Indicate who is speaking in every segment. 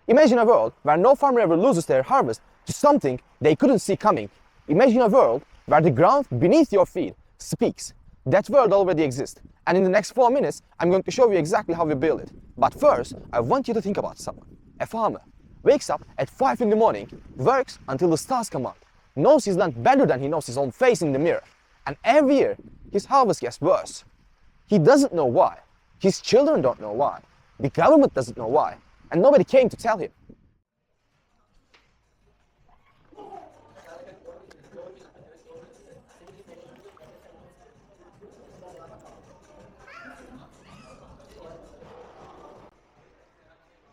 Speaker 1: Imagine a world where no farmer ever loses their harvest to something they couldn't see coming. Imagine a world where the ground beneath your feet speaks. That world already exists. And in the next 4 minutes, I'm going to show you exactly how we build it. But first, I want you to think about someone. A farmer wakes up at 5 in the morning, works until the stars come out, knows his land better than he knows his own face in the mirror. And every year, his harvest gets worse. He doesn't know why. His children don't know why. The government doesn't know why. And nobody came to tell him.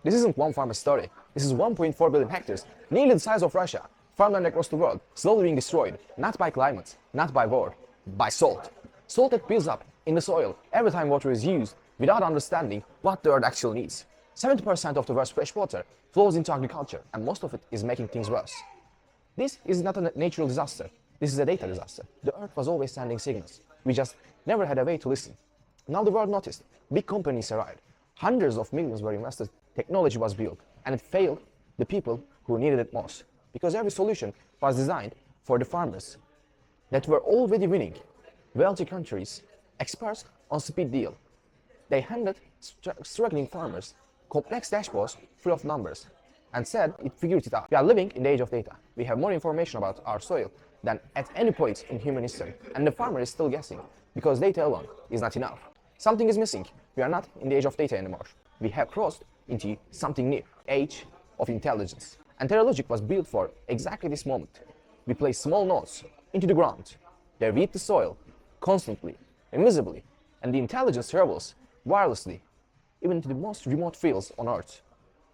Speaker 1: This isn't one farmer's story. This is 1.4 billion hectares, nearly the size of Russia, farmland across the world, slowly being destroyed, not by climate, not by war, by salt. Salt that builds up in the soil every time water is used without understanding what the earth actually needs. 70% of the world's fresh water flows into agriculture, and most of it is making things worse. This is not a natural disaster. This is a data disaster. The earth was always sending signals. We just never had a way to listen. Now the world noticed. Big companies arrived. Hundreds of millions were invested. Technology was built, and it failed the people who needed it most. Because every solution was designed for the farmers that were already winning. Wealthy countries, experts on speed deal. They handed struggling farmers complex dashboards full of numbers and said it figured it out. We are living in the age of data. We have more information about our soil than at any point in human history. And the farmer is still guessing because data alone is not enough. Something is missing. We are not in the age of data anymore. We have crossed into something new, age of intelligence. And Terra was built for exactly this moment. We place small nodes into the ground. They read the soil constantly, invisibly, and the intelligence travels wirelessly, even to the most remote fields on Earth,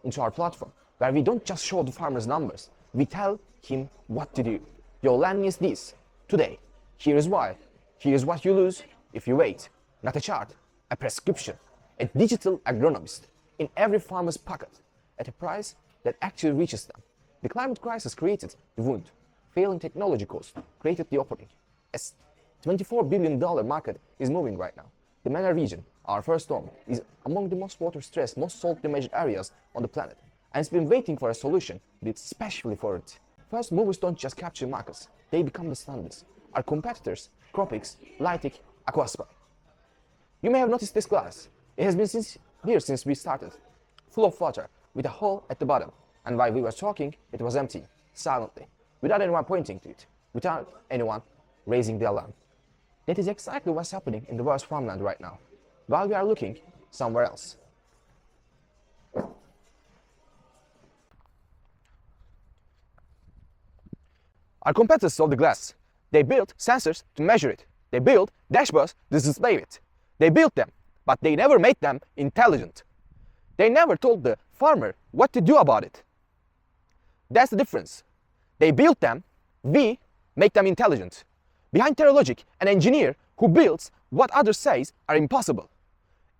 Speaker 1: into our platform, where we don't just show the farmer's numbers, we tell him what to do. Your land needs this. Today, here is why. Here is what you lose if you wait. Not a chart, a prescription, a digital agronomist in every farmer's pocket, at a price that actually reaches them. The climate crisis created the wound. Failing technology costs created the opening. A $24 billion market is moving right now. The MENA region, our first home, is among the most water-stressed, most salt-damaged areas on the planet. And it's been waiting for a solution built specially for it. First movers don't just capture markets, they become the standards. Our competitors, Cropix, Lytic, Aquaspa. You may have noticed this glass. It has been here since we started, full of water, with a hole at the bottom. And while we were talking, it was empty, silently, without anyone pointing to it, without anyone raising the alarm. That is exactly what's happening in the world's farmland right now, while we are looking somewhere else. Our competitors saw the glass. They built sensors to measure it. They built dashboards to display it. They built them, but they never made them intelligent. They never told the farmer what to do about it. That's the difference. They built them, we make them intelligent. Behind Terra, an engineer who builds what others say are impossible.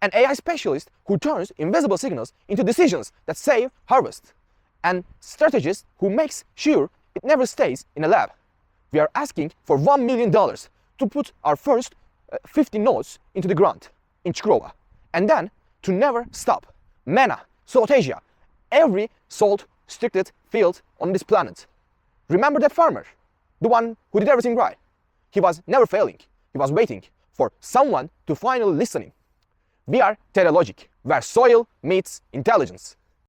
Speaker 1: An AI specialist who turns invisible signals into decisions that save harvest. And strategist who makes sure it never stays in a lab. We are asking for $1 million to put our first 50 nodes into the ground in Chkrova. And then to never stop. MENA, South Asia, every salt-restricted field on this planet. Remember that farmer? The one who did everything right. He was never failing. He was waiting for someone to finally listen him. We are Terra, where soil meets intelligence.